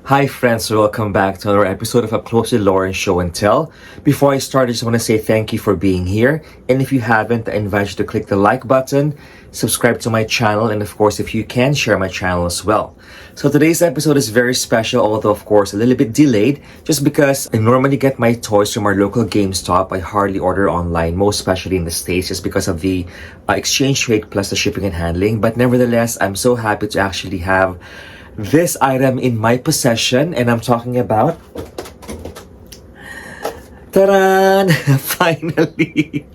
Hi friends, welcome back to another episode of Up Close with Lauren Show and Tell. Before I start, I just want to say thank you for being here. And if you haven't, I invite you to click the like button, subscribe to my channel, and of course, if you can, share my channel as well. So today's episode is very special, although of course a little bit delayed, just because I normally get my toys from our local GameStop. I hardly order online, most especially in the States, just because of the exchange rate plus the shipping and handling. But nevertheless, I'm so happy to actually have this item in my possession, and I'm talking about ta-da! Finally!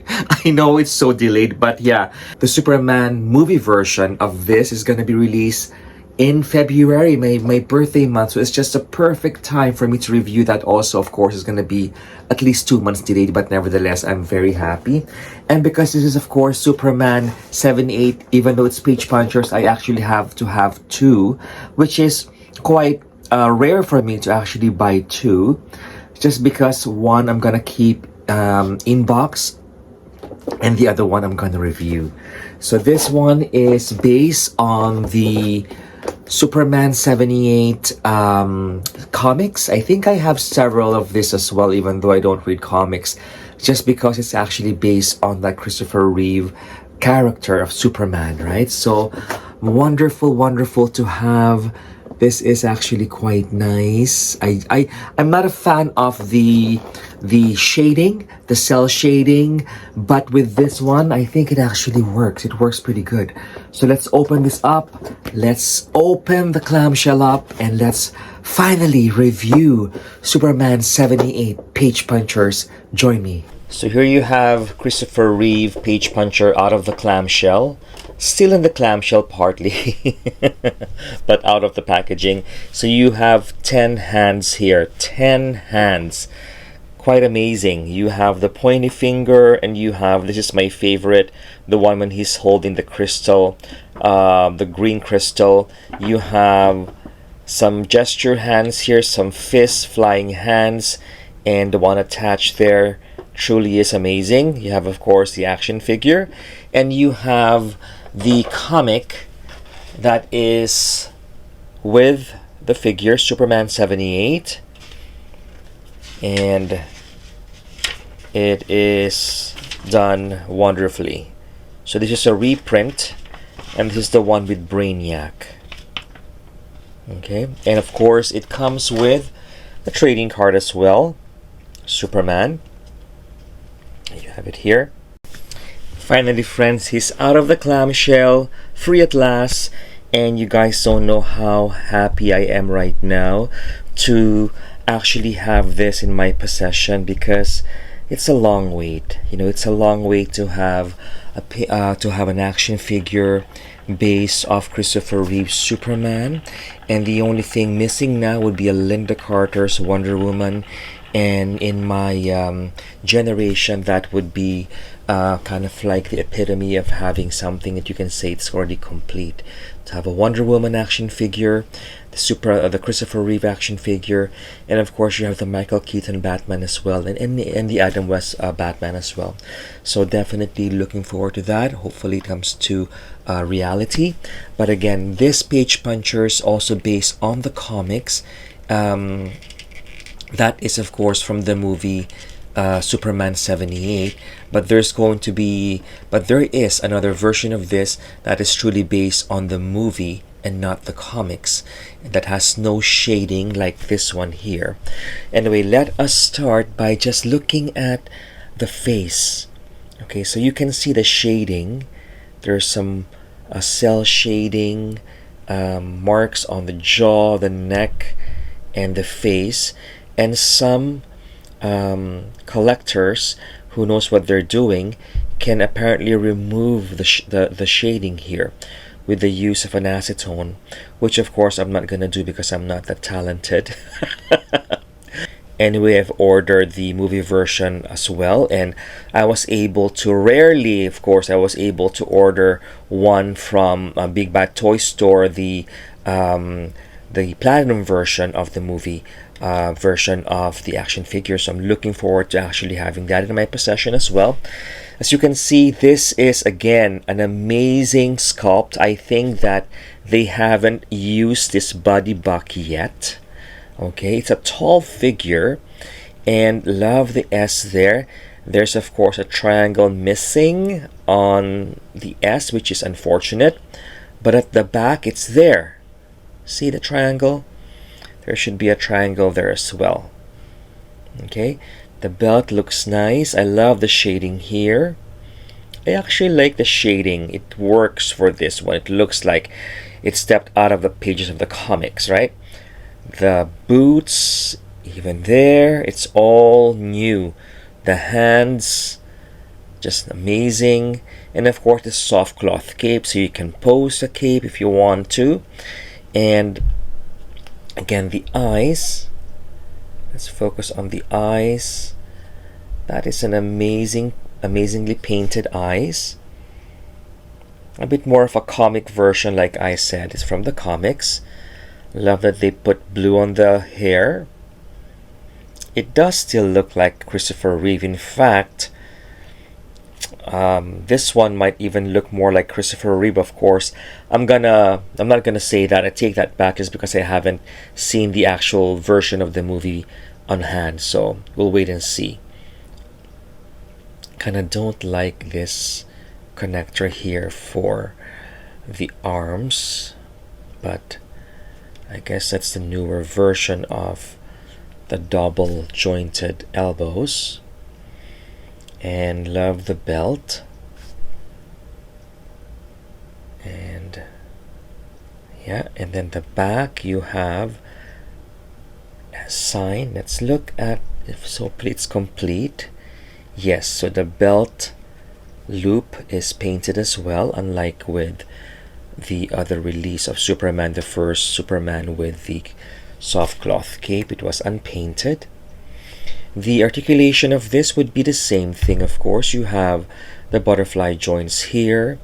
I know it's so delayed, but yeah, the Superman movie version of this is gonna be released in February, my birthday month, so it's just a perfect time for me to review that. Also, of course, is gonna be at least 2 months delayed, but nevertheless, I'm very happy. And because this is, of course, Superman 78, even though it's page punchers, I actually have to have two, which is quite rare for me to actually buy two, just because one I'm gonna keep in box, and the other one I'm gonna review. So this one is based on the Superman 78 comics. I think I have several of this as well, even though I don't read comics, just because it's actually based on that Christopher Reeve character of Superman, right? So wonderful to have. This is actually quite nice. I'm not a fan of the shading, the cell shading, but with this one, I think it actually works. It works pretty good. So let's open this up. Let's open the clamshell up and let's finally review Superman 78 Page Punchers. Join me. So here you have Christopher Reeve Page Puncher out of the clamshell. Still in the clamshell partly, but out of the packaging. So you have 10 hands here. 10 hands. Quite amazing. You have the pointy finger, and you have, this is my favorite, the one when he's holding the crystal, the green crystal. You have some gesture hands here, some fist flying hands, and the one attached there truly is amazing. You have, of course, the action figure, and you have the comic that is with the figure Superman 78, and it is done wonderfully. So this is a reprint, and this is the one with Brainiac. Okay, and of course it comes with a trading card as well, Superman. You have it here. Finally, friends, he's out of the clamshell, free at last, and you guys don't know how happy I am right now to actually have this in my possession, because it's a long wait. You know, it's a long wait to have an action figure based off Christopher Reeve's Superman, and the only thing missing now would be a Linda Carter's Wonder Woman. And in my generation, that would be kind of like the epitome of having something that you can say it's already complete. To have a Wonder Woman action figure, the Christopher Reeve action figure, and of course you have the Michael Keaton Batman as well, and the Adam West Batman as well. So definitely looking forward to that. Hopefully it comes to reality. But again, this Page Puncher is also based on the comics. That is, of course, from the movie Superman 78, but there is another version of this that is truly based on the movie and not the comics, that has no shading like this one here. Anyway, let us start by just looking at the face. Okay, so you can see the shading. There's some cell shading, marks on the jaw, the neck, and the face. And some collectors who knows what they're doing can apparently remove the shading here with the use of an acetone, which of course I'm not gonna do because I'm not that talented. Anyway, I've ordered the movie version as well, and I was able to order one from a Big Bad Toy Store, the platinum version of the movie version of the action figure. So I'm looking forward to actually having that in my possession as well. As you can see, this is again an amazing sculpt. I think that they haven't used this body buck yet. Okay, it's a tall figure, and love the S there. There's of course a triangle missing on the S, which is unfortunate, but at the back it's there. See the triangle? There should be a triangle there as well. Okay, the belt looks nice. I love the shading here. I actually like the shading. It works for this one. It looks like it stepped out of the pages of the comics, right? The boots, even there, it's all new. The hands, just amazing. And of course the soft cloth cape, so you can pose the cape if you want to. And again, the eyes. Let's focus on the eyes. That is an amazingly painted eyes. A bit more of a comic version, like I said. It's from the comics. Love that they put blue on the hair. It does still look like Christopher Reeve. In fact, this one might even look more like Christopher Reeve. Of course, I'm not gonna say that. I take that back, just because I haven't seen the actual version of the movie on hand. So we'll wait and see. Kind of don't like this connector here for the arms, but I guess that's the newer version of the double jointed elbows. And love the belt. And yeah, and then the back you have a sign. Let's look at if so it's complete. Yes, so the belt loop is painted as well, unlike with the other release of Superman, the first Superman with the soft cloth cape. It was unpainted. The articulation of this would be the same thing, of course. You have the butterfly joints here.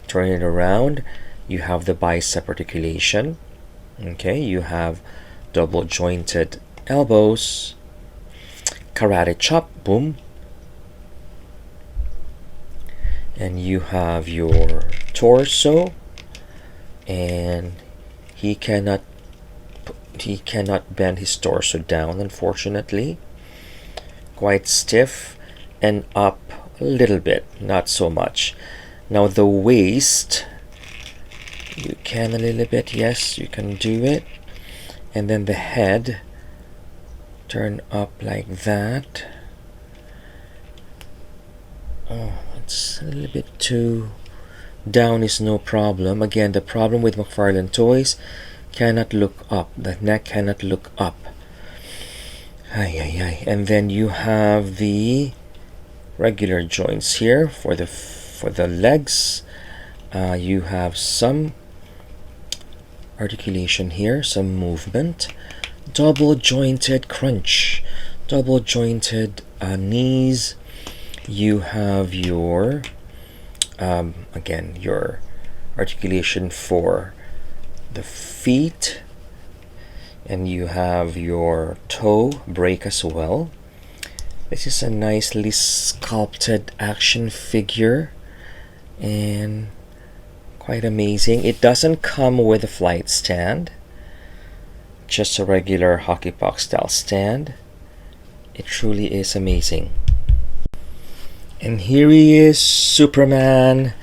Turn it around. You have the bicep articulation. Okay, you have double jointed elbows. Karate chop, boom. And you have your torso. And he cannot bend his torso down, unfortunately. Quite stiff, and up a little bit, not so much. Now the waist, you can a little bit, yes, you can do it. And then the head, turn up like that. Oh, it's a little bit too down, is no problem. Again, the problem with McFarlane Toys, cannot look up. The neck cannot look up. And then you have the regular joints here for the legs. You have some articulation here, some movement. Double jointed crunch, double jointed knees. You have your again, your articulation for the feet. And you have your toe break as well. This is a nicely sculpted action figure, and quite amazing. It doesn't come with a flight stand, just a regular hockey puck style stand. It truly is amazing. And here he is, Superman.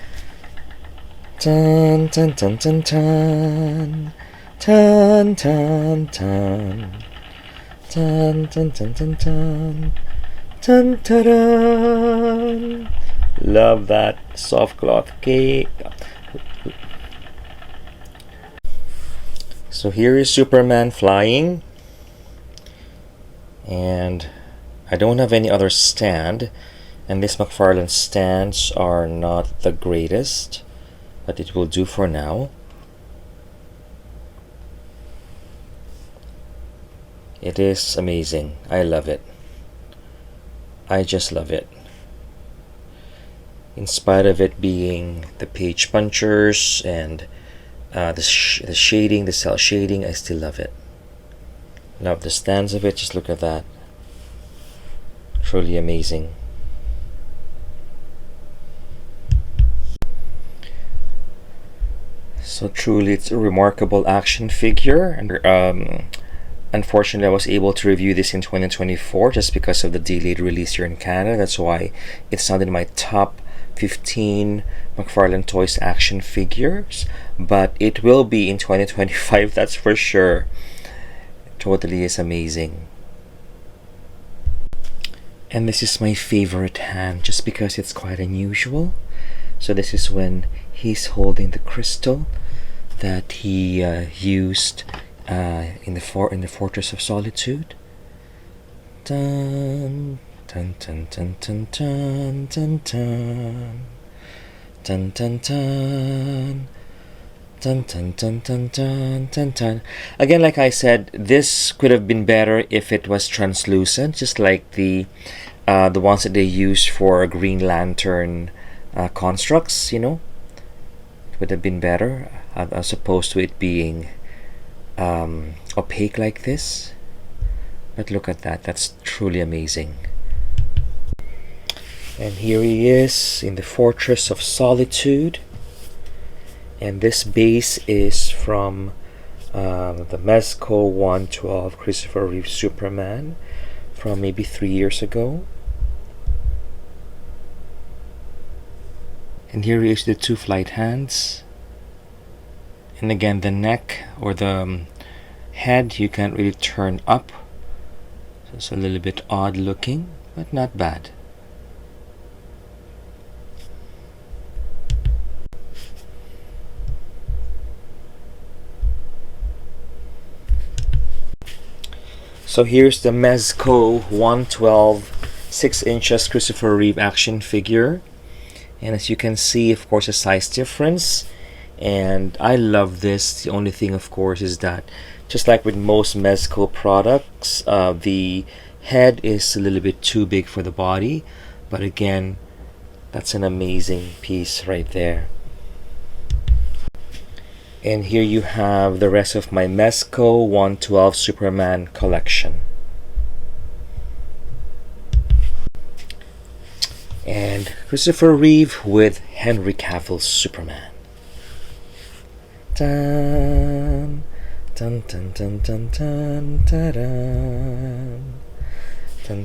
Dun dun dun dun dun. Tan tan tan tan tan tan tan tan tan tan. Love that soft cloth cape. So here is Superman flying, and I don't have any other stand, and this McFarlane stands are not the greatest, but it will do for now. It is amazing. I love it. I just love it. In spite of it being the page punchers and the shading, the cell shading, I still love it. Love the stands of it. Just look at that. Truly amazing. So truly, it's a remarkable action figure, and Unfortunately, I was able to review this in 2024 just because of the delayed release here in Canada. That's why it's not in my top 15 McFarlane Toys action figures, but it will be in 2025, that's for sure. Totally is amazing. And this is my favorite hand just because it's quite unusual. So this is when he's holding the crystal that he used in the Fortress of Solitude. Dun dun dun dun dun dun dun dun dun dun dun. Dun, dun, dun, dun, dun, dun, dun. Again, like I said, this could have been better if it was translucent, just like the ones that they use for Green Lantern constructs. You know, it would have been better as opposed to it being opaque like this. But look at that, that's truly amazing. And here he is in the Fortress of Solitude. And this base is from the Mezco 112 Christopher Reeve Superman from maybe 3 years ago. And here is the two flight hands. And again, the neck or the head you can't really turn up. So it's a little bit odd looking, but not bad. So here's the Mezco 112 6 inches Christopher Reeve action figure. And as you can see, of course, a size difference. And I love this. The only thing, of course, is that just like with most Mezco products, the head is a little bit too big for the body. But again, that's an amazing piece right there. And here you have the rest of my Mezco 112 Superman collection. And Christopher Reeve with Henry Cavill's Superman. Dun, dun, dun, dun, dun, dun, dun, dun,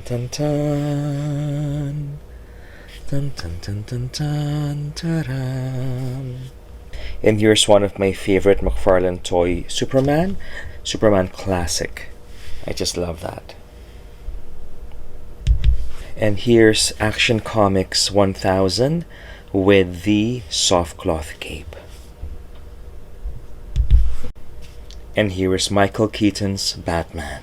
dun, dun, dun, dun, dun, dun, dun, dun, dun. And here's one of my favorite McFarlane Toy Superman Classic. I just love that. And here's Action Comics 1000 with the soft cloth cape. And here is Michael Keaton's Batman.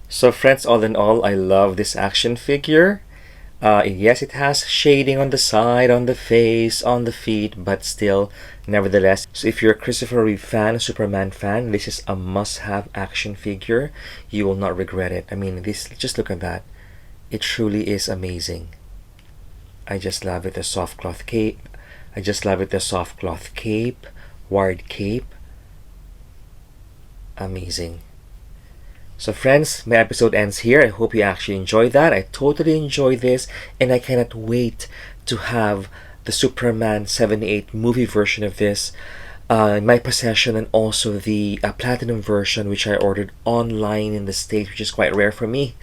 So friends, all in all, I love this action figure. Yes, it has shading on the side, on the face, on the feet, but still, nevertheless. So if you're a Christopher Reeve fan, a Superman fan, this is a must-have action figure. You will not regret it. I mean, this, just look at that. It truly is amazing. I just love it. The soft cloth cape. I just love it. The soft cloth cape, wired cape. Amazing. So friends, my episode ends here. I hope you actually enjoyed that. I totally enjoyed this, and I cannot wait to have the Superman 78 movie version of this in my possession, and also the platinum version, which I ordered online in the States, which is quite rare for me.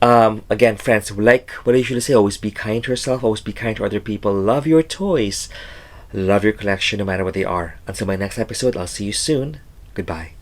Again, friends, like what I usually say, always be kind to yourself, always be kind to other people. Love your toys, love your collection, no matter what they are. Until my next episode, I'll see you soon. Goodbye.